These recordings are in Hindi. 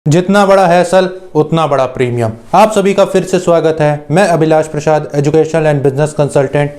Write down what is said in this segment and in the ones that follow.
जितना बड़ा हैसल उतना बड़ा प्रीमियम। आप सभी का फिर से स्वागत है। मैं अभिलाष प्रसाद, एजुकेशनल एंड बिजनेस कंसल्टेंट,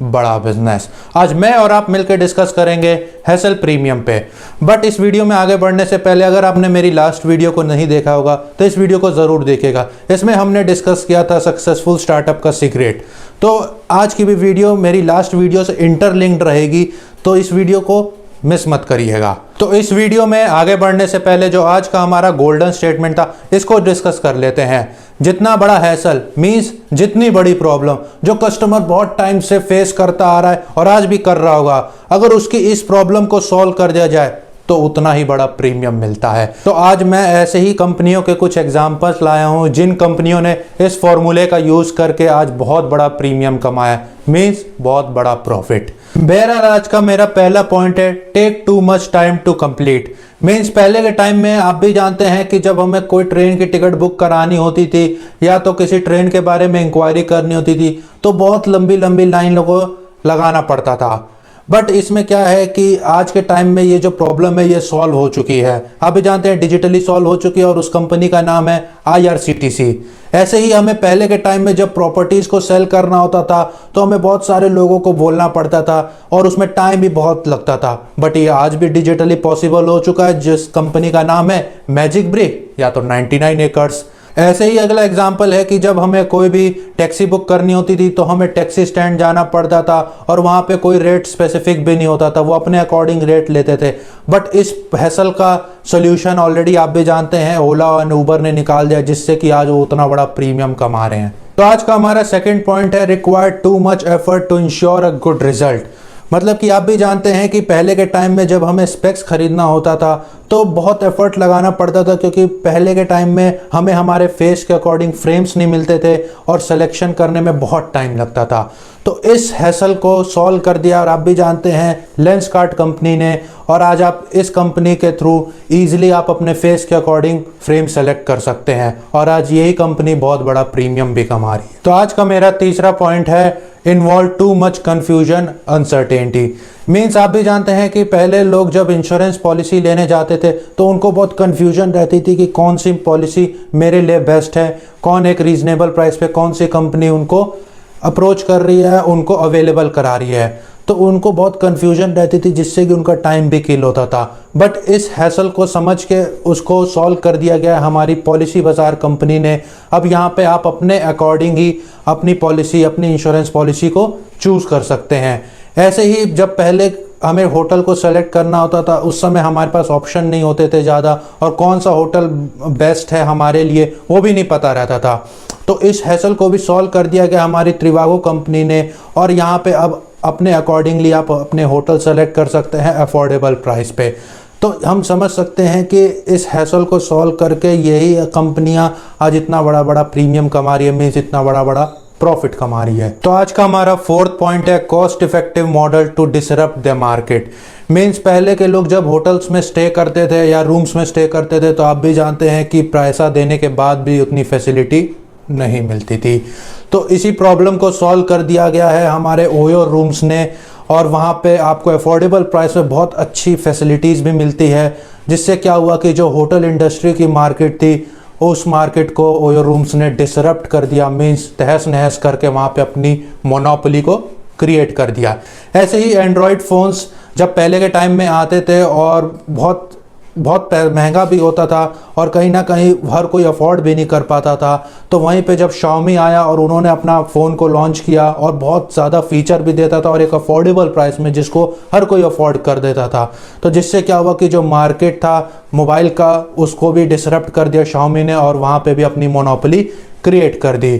बड़ा बिजनेस। आज मैं और आप मिलकर डिस्कस करेंगे हैसल प्रीमियम पे। बट इस वीडियो में आगे बढ़ने से पहले अगर आपने मेरी लास्ट वीडियो को नहीं देखा होगा तो इस वीडियो को ज़रूर देखिएगा। इसमें हमने डिस्कस किया था सक्सेसफुल स्टार्टअप का सीक्रेट। तो आज की भी वीडियो मेरी लास्ट वीडियो से इंटरलिंक्ड रहेगी, तो इस वीडियो को मिस मत करिएगा। तो इस वीडियो में आगे बढ़ने से पहले जो आज का हमारा गोल्डन स्टेटमेंट था, इसको डिस्कस कर लेते हैं। जितना बड़ा हैसल मींस जितनी बड़ी प्रॉब्लम जो कस्टमर बहुत टाइम से फेस करता आ रहा है और आज भी कर रहा होगा, अगर उसकी इस प्रॉब्लम को सॉल्व कर दिया जाए तो उतना ही बड़ा प्रीमियम मिलता है। तो आज मैं ऐसे ही कंपनियों के कुछ एग्जांपल्स लाया हूं जिन कंपनियों ने इस फॉर्मूले का यूज करके आज बहुत बड़ा प्रीमियम कमाया, मींस बहुत बड़ा प्रॉफिट। बहरहाल आज का मेरा पहला पॉइंट है take too much time to complete. Means पहले के टाइम में आप भी जानते हैं कि जब हमें कोई ट्रेन की टिकट बुक करानी होती थी या तो किसी ट्रेन के बारे में इंक्वायरी करनी होती थी तो बहुत लंबी लंबी लाइन को लगाना पड़ता था। बट इसमें क्या है कि आज के टाइम में ये जो प्रॉब्लम है ये सॉल्व हो चुकी है। आप भी जानते हैं डिजिटली सॉल्व हो चुकी है और उस कंपनी का नाम है IRCTC। ऐसे ही हमें पहले के टाइम में जब प्रॉपर्टीज को सेल करना होता था तो हमें बहुत सारे लोगों को बोलना पड़ता था और उसमें टाइम भी बहुत लगता था। बट ये आज भी डिजिटली पॉसिबल हो चुका है, जिस कंपनी का नाम है मैजिक ब्रिक या तो 99 एकर्स। ऐसे ही अगला एग्जाम्पल है कि जब हमें कोई भी टैक्सी बुक करनी होती थी तो हमें टैक्सी स्टैंड जाना पड़ता था और वहाँ पे कोई रेट स्पेसिफिक भी नहीं होता था, वो अपने अकॉर्डिंग रेट लेते थे। बट इस हैसल का सोल्यूशन ऑलरेडी आप भी जानते हैं ओला और उबर ने निकाल दिया, जिससे कि आज वो उतना बड़ा प्रीमियम कमा रहे हैं। तो आज का हमारा सेकेंड पॉइंट है required too much effort to ensure a good result. मतलब कि आप भी जानते हैं कि पहले के टाइम में जब हमें स्पेक्स खरीदना होता था तो बहुत एफर्ट लगाना पड़ता था, क्योंकि पहले के टाइम में हमें हमारे फेस के अकॉर्डिंग फ्रेम्स नहीं मिलते थे और सिलेक्शन करने में बहुत टाइम लगता था। तो इस हैसल को सॉल्व कर दिया और आप भी जानते हैं लेंसकार्ट कंपनी ने, और आज आप इस कंपनी के थ्रू इजीली आप अपने फेस के अकॉर्डिंग फ्रेम सेलेक्ट कर सकते हैं और आज यही कंपनी बहुत बड़ा प्रीमियम भी कमा रही है। तो आज का मेरा तीसरा पॉइंट है involve too much confusion uncertainty. Means आप भी जानते हैं कि पहले लोग जब इंश्योरेंस पॉलिसी लेने जाते थे तो उनको बहुत कंफ्यूजन रहती थी कि कौन सी पॉलिसी मेरे लिए बेस्ट है, कौन एक रीजनेबल प्राइस पे कौन सी कंपनी उनको अप्रोच कर रही है, उनको अवेलेबल करा रही है। तो उनको बहुत कंफ्यूजन रहती थी, जिससे कि उनका टाइम भी किल होता था। बट इस हैसल को समझ के उसको सॉल्व कर दिया गया हमारी पॉलिसी बाजार कंपनी ने। अब यहाँ पे आप अपने अकॉर्डिंग ही अपनी पॉलिसी, अपनी इंश्योरेंस पॉलिसी को चूज़ कर सकते हैं। ऐसे ही जब पहले हमें होटल को सेलेक्ट करना होता था उस समय हमारे पास ऑप्शन नहीं होते थे ज़्यादा, और कौन सा होटल बेस्ट है हमारे लिए वो भी नहीं पता रहता था। तो इस हैसल को भी सॉल्व कर दिया गया हमारी त्रिवागो कंपनी ने, और यहाँ पे अब अपने अकॉर्डिंगली आप अपने होटल सेलेक्ट कर सकते हैं अफोर्डेबल प्राइस पे। तो हम समझ सकते हैं कि इस हैसल को सॉल्व करके यही कंपनियां आज इतना बड़ा बड़ा प्रीमियम कमा रही है, मीन्स इतना बड़ा बड़ा प्रॉफिट कमा रही है। तो आज का हमारा फोर्थ पॉइंट है cost effective model to disrupt the market. Means पहले के लोग जब होटल्स में स्टे करते थे या रूम्स में स्टे करते थे तो आप भी जानते हैं कि पैसा देने के बाद भी उतनी फैसिलिटी नहीं मिलती थी। तो इसी प्रॉब्लम को सॉल्व कर दिया गया है हमारे ओयो रूम्स ने, और वहाँ पे आपको अफोर्डेबल प्राइस में बहुत अच्छी फैसिलिटीज़ भी मिलती है, जिससे क्या हुआ कि जो होटल इंडस्ट्री की मार्केट थी उस मार्केट को ओयो रूम्स ने डिसरप्ट कर दिया। मीन्स तहस नहस करके वहाँ पे अपनी मोनोपोली को क्रिएट कर दिया। ऐसे ही एंड्रॉयड फ़ोन्स जब पहले के टाइम में आते थे और बहुत महंगा भी होता था और कहीं ना कहीं हर कोई अफोर्ड भी नहीं कर पाता था, तो वहीं पे जब Xiaomi आया और उन्होंने अपना फ़ोन को लॉन्च किया और बहुत ज़्यादा फीचर भी देता था और एक अफोर्डेबल प्राइस में जिसको हर कोई अफोर्ड कर देता था, तो जिससे क्या हुआ कि जो मार्केट था मोबाइल का उसको भी डिसरप्ट कर दिया Xiaomi ने और वहाँ पर भी अपनी मोनोपोली क्रिएट कर दी।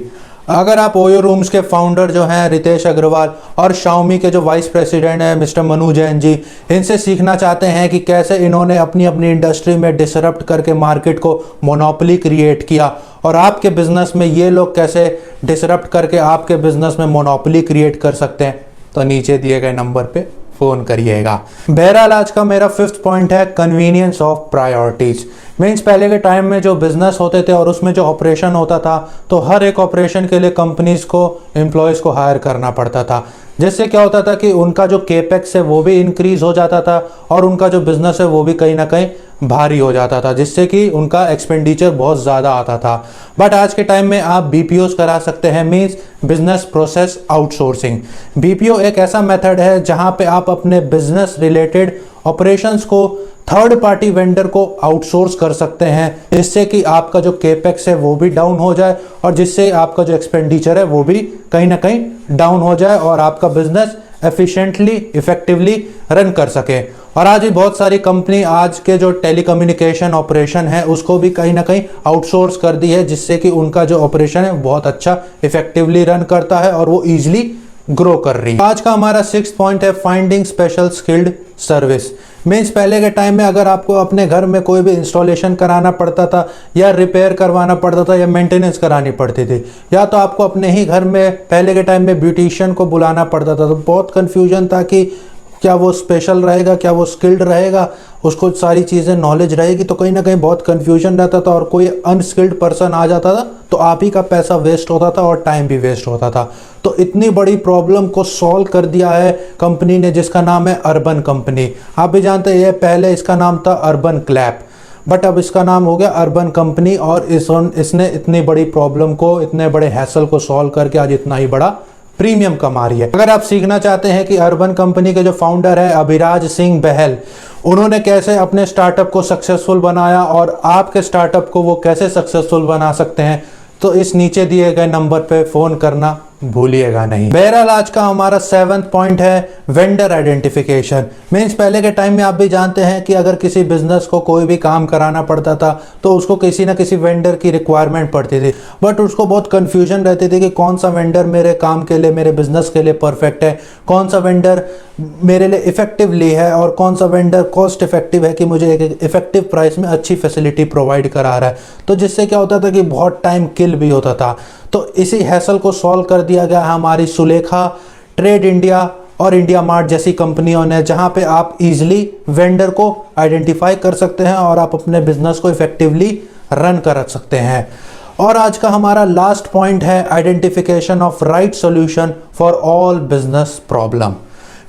अगर आप ओयो रूम्स के फाउंडर जो हैं रितेश अग्रवाल और Xiaomi के जो वाइस प्रेसिडेंट हैं मिस्टर मनु जैन जी, इनसे सीखना चाहते हैं कि कैसे इन्होंने अपनी अपनी इंडस्ट्री में डिसरप्ट करके मार्केट को मोनोपोली क्रिएट किया और आपके बिजनेस में ये लोग कैसे डिसरप्ट करके आपके बिजनेस में मोनोपोली क्रिएट कर सकते हैं, तो नीचे दिए गए नंबर पे फ़ोन करिएगा। बहरहाल आज का मेरा फिफ्थ पॉइंट है कन्वीनियंस ऑफ प्रायोरिटीज़। मीन्स पहले के टाइम में जो बिजनेस होते थे और उसमें जो ऑपरेशन होता था तो हर एक ऑपरेशन के लिए कंपनीज़ को एम्प्लॉयज़ को हायर करना पड़ता था, जिससे क्या होता था कि उनका जो केपेक्स है वो भी इंक्रीज़ हो जाता था और उनका जो बिज़नेस है वो भी कहीं ना कहीं भारी हो जाता था, जिससे कि उनका एक्सपेंडिचर बहुत ज़्यादा आता था। बट आज के टाइम में आप बीपीओ करा सकते हैं, means business process outsourcing. BPO एक ऐसा मेथड है जहां पे आप अपने बिजनेस रिलेटेड ऑपरेशंस को थर्ड पार्टी वेंडर को आउटसोर्स कर सकते हैं, जिससे कि आपका जो केपेक्स है वो भी डाउन हो जाए और जिससे आपका जो एक्सपेंडिचर है वो भी कहीं ना कहीं डाउन हो जाए और आपका बिजनेस एफिशिएंटली इफेक्टिवली रन कर सके। और आज भी बहुत सारी कंपनी आज के जो टेलीकम्युनिकेशन ऑपरेशन है उसको भी कहीं ना कहीं आउटसोर्स कर दी है, जिससे कि उनका जो ऑपरेशन है बहुत अच्छा इफेक्टिवली रन करता है और वो ईजिली ग्रो कर रही है। आज का हमारा 6th पॉइंट है finding special skilled service. Means पहले के टाइम में अगर आपको अपने घर में कोई भी इंस्टॉलेशन कराना पड़ता था या रिपेयर करवाना पड़ता था या मेंटेनेंस करानी पड़ती थी, या तो आपको अपने ही घर में पहले के टाइम में ब्यूटिशियन को बुलाना पड़ता था, तो बहुत कन्फ्यूजन था कि क्या वो स्पेशल रहेगा, क्या वो स्किल्ड रहेगा, उसको सारी चीज़ें नॉलेज रहेगी, तो कहीं ना कहीं बहुत कन्फ्यूजन रहता था और कोई अनस्किल्ड पर्सन आ जाता था तो आप ही का पैसा वेस्ट होता था और टाइम भी वेस्ट होता था। तो इतनी बड़ी प्रॉब्लम को सॉल्व कर दिया है कंपनी ने, जिसका नाम है अर्बन कंपनी। आप भी जानते हैं पहले इसका नाम था अर्बन क्लैप, बट अब इसका नाम हो गया अर्बन कंपनी और इसने इतनी बड़ी प्रॉब्लम को, इतने बड़े हैसल को सॉल्व करके आज इतना ही बड़ा प्रीमियम कमा रही है। अगर आप सीखना चाहते हैं कि अर्बन कंपनी के जो फाउंडर है अभिराज सिंह बहल, उन्होंने कैसे अपने स्टार्टअप को सक्सेसफुल बनाया और आपके स्टार्टअप को वो कैसे सक्सेसफुल बना सकते हैं, तो इस नीचे दिए गए नंबर पे फोन करना भूलिएगा नहीं। बहरहाल आज का हमारा 7th पॉइंट है वेंडर आइडेंटिफिकेशन। मीन्स पहले के टाइम में आप भी जानते हैं कि अगर किसी बिजनेस को कोई भी काम कराना पड़ता था तो उसको किसी ना किसी वेंडर की रिक्वायरमेंट पड़ती थी, बट उसको बहुत कंफ्यूजन रहती थी कि कौन सा वेंडर मेरे काम के लिए, मेरे बिजनेस के लिए परफेक्ट है, कौन सा वेंडर मेरे लिए इफेक्टिवली है और कौन सा वेंडर कॉस्ट इफेक्टिव है कि मुझे एक इफेक्टिव प्राइस में अच्छी फैसिलिटी प्रोवाइड करा रहा है। तो जिससे क्या होता था कि बहुत टाइम किल भी होता था। तो इसी हैसल को सॉल्व कर दिया गया हमारी सुलेखा, ट्रेड इंडिया और इंडिया मार्ट जैसी कंपनियों ने, जहां पे आप इजीली वेंडर को आइडेंटिफाई कर सकते हैं और आप अपने बिजनेस को इफेक्टिवली रन कर सकते हैं। और आज का हमारा लास्ट पॉइंट है identification of right solution for all business problem.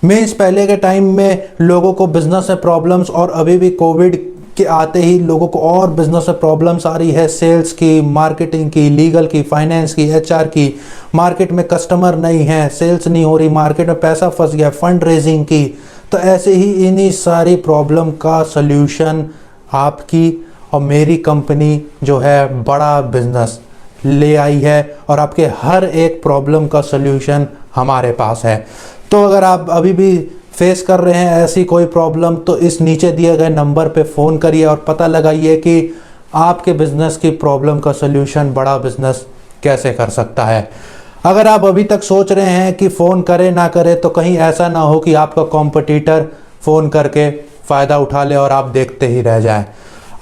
Means पहले के टाइम में लोगों को बिजनेस में प्रॉब्लम्स, और अभी भी कोविड के आते ही लोगों को और बिजनेस में प्रॉब्लम्स आ रही है, सेल्स की, मार्केटिंग की, लीगल की, फाइनेंस की, एचआर की। मार्केट में कस्टमर नहीं है, सेल्स नहीं हो रही, मार्केट में पैसा फंस गया, फंड रेजिंग की। तो ऐसे ही इन्हीं सारी प्रॉब्लम का सल्यूशन आपकी और मेरी कंपनी जो है बड़ा बिजनेस ले आई है और आपके हर एक प्रॉब्लम का सल्यूशन हमारे पास है। तो अगर आप अभी भी फेस कर रहे हैं ऐसी कोई प्रॉब्लम, तो इस नीचे दिए गए नंबर पे फ़ोन करिए और पता लगाइए कि आपके बिजनेस की प्रॉब्लम का सल्यूशन बड़ा बिजनेस कैसे कर सकता है। अगर आप अभी तक सोच रहे हैं कि फ़ोन करें ना करें, तो कहीं ऐसा ना हो कि आपका कॉम्पिटिटर फ़ोन करके फ़ायदा उठा ले और आप देखते ही रह जाएं।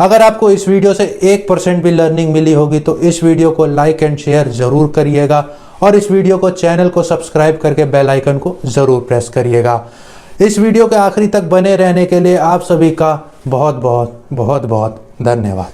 अगर आपको इस वीडियो से 1% भी लर्निंग मिली होगी तो इस वीडियो को लाइक एंड शेयर ज़रूर करिएगा और इस वीडियो को, चैनल को सब्सक्राइब करके बेल आइकन को ज़रूर प्रेस करिएगा। इस वीडियो के आखिरी तक बने रहने के लिए आप सभी का बहुत बहुत बहुत बहुत धन्यवाद।